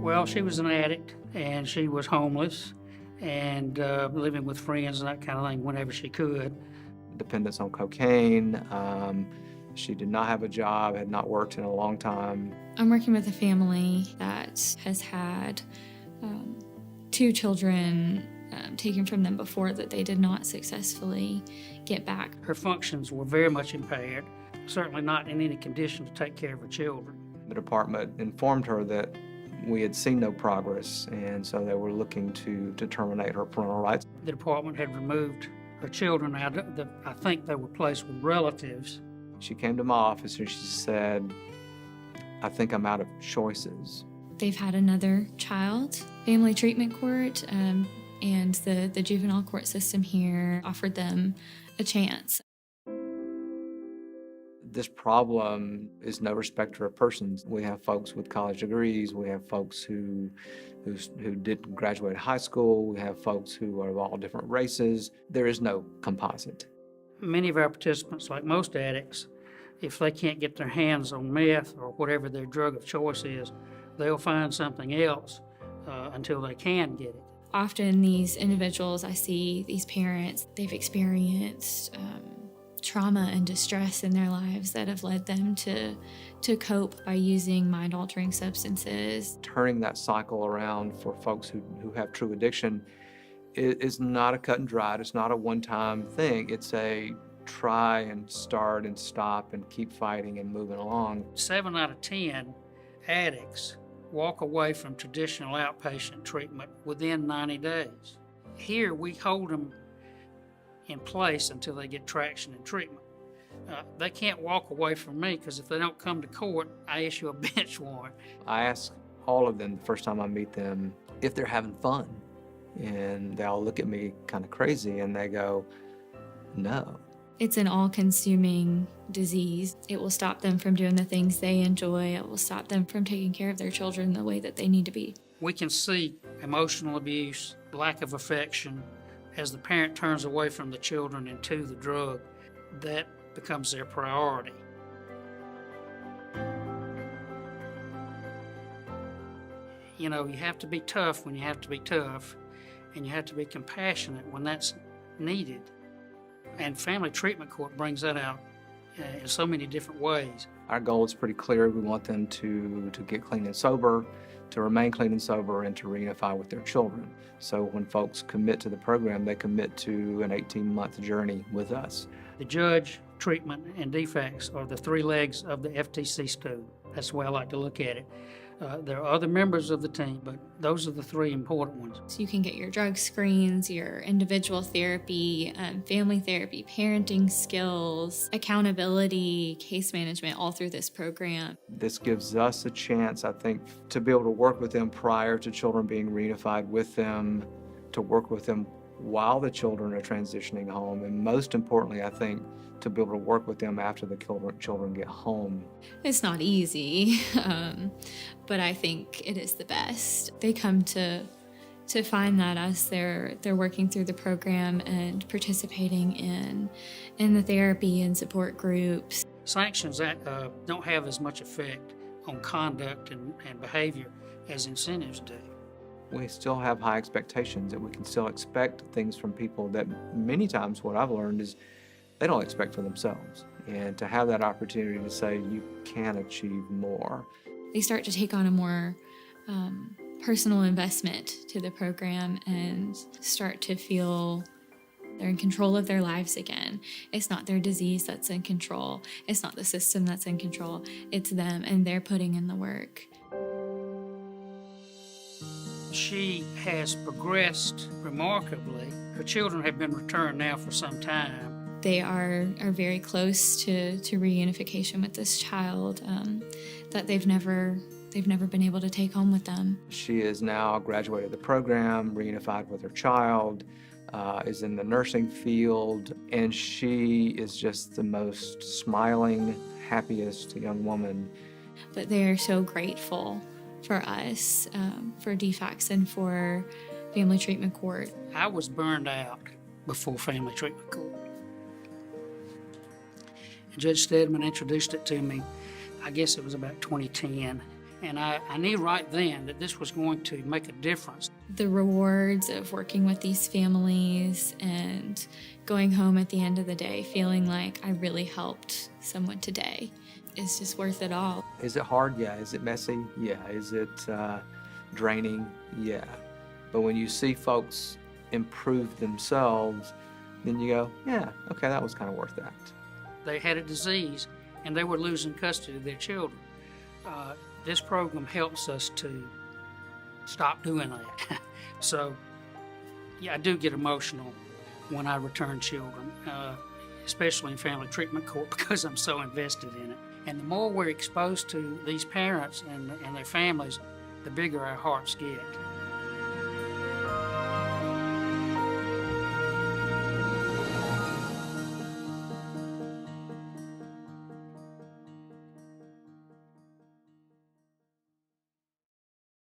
Well, she was an addict, and she was homeless and living with friends and that kind of thing whenever she could. Dependence on cocaine. She did not have a job, had not worked in a long time. I'm working with a family that has had two children taken from them before that they did not successfully get back. Her functions were very much impaired, certainly not in any condition to take care of her children. The department informed her that we had seen no progress, and so they were looking to terminate her parental rights. The department had removed her children out. I think they were placed with relatives. She came to my office and she said, "I think I'm out of choices." They've had another child. Family Treatment Court and the juvenile court system here offered them a chance. This problem is no respecter of persons. We have folks with college degrees. We have folks who didn't graduate high school. We have folks who are of all different races. There is no composite. Many of our participants, like most addicts, if they can't get their hands on meth or whatever their drug of choice is, they'll find something else until they can get it. Often these individuals, I see these parents, they've experienced trauma and distress in their lives that have led them to cope by using mind-altering substances. Turning that cycle around for folks who have true addiction is not a cut and dried. It's not a one-time thing. It's a try and start and stop and keep fighting and moving along. 7 out of 10 addicts walk away from traditional outpatient treatment within 90 days. Here we hold them in place until they get traction in treatment. They can't walk away from me because if they don't come to court, I issue a bench warrant. I ask all of them the first time I meet them if they're having fun. And they all look at me kind of crazy and they go, "No." It's an all-consuming disease. It will stop them from doing the things they enjoy. It will stop them from taking care of their children the way that they need to be. We can see emotional abuse, lack of affection, as the parent turns away from the children and to the drug. That becomes their priority. You know, you have to be tough when you have to be tough, and you have to be compassionate when that's needed. And Family Treatment Court brings that out in so many different ways. Our goal is pretty clear. We want them to get clean and sober, to remain clean and sober, and to reunify with their children. So when folks commit to the program, they commit to an 18-month journey with us. The judge, treatment, and defects are the 3 legs of the FTC stool. That's the way I like to look at it. There are other members of the team, but those are the 3 important ones. So you can get your drug screens, your individual therapy, family therapy, parenting skills, accountability, case management, all through this program. This gives us a chance, I think, to be able to work with them prior to children being reunified with them, to work with them while the children are transitioning home, and most importantly, I think, to be able to work with them after the children get home. It's not easy, but I think it is the best. They come to find that as they're working through the program and participating in the therapy and support groups. Sanctions that don't have as much effect on conduct and behavior as incentives do. We still have high expectations, and we can still expect things from people that many times what I've learned is they don't expect for themselves. And to have that opportunity to say you can achieve more. They start to take on a more personal investment to the program and start to feel they're in control of their lives again. It's not their disease that's in control. It's not the system that's in control. It's them, and they're putting in the work. She has progressed remarkably. Her children have been returned now for some time. They are very close to reunification with this child that they've never been able to take home with them. She is now graduated the program, reunified with her child, is in the nursing field, and she is just the most smiling, happiest young woman. But they are so grateful for us, for DFACS and for Family Treatment Court. I was burned out before Family Treatment Court. And Judge Stedman introduced it to me, I guess it was about 2010. And I knew right then that this was going to make a difference. The rewards of working with these families and going home at the end of the day feeling like I really helped someone today is just worth it all. Is it hard? Yeah. Is it messy? Yeah. Is it draining? Yeah. But when you see folks improve themselves, then you go, yeah, okay, that was kind of worth that. They had a disease and they were losing custody of their children. This program helps us to stop doing that. So, yeah, I do get emotional when I return children, especially in family treatment court, because I'm so invested in it. And the more we're exposed to these parents and their families, the bigger our hearts get.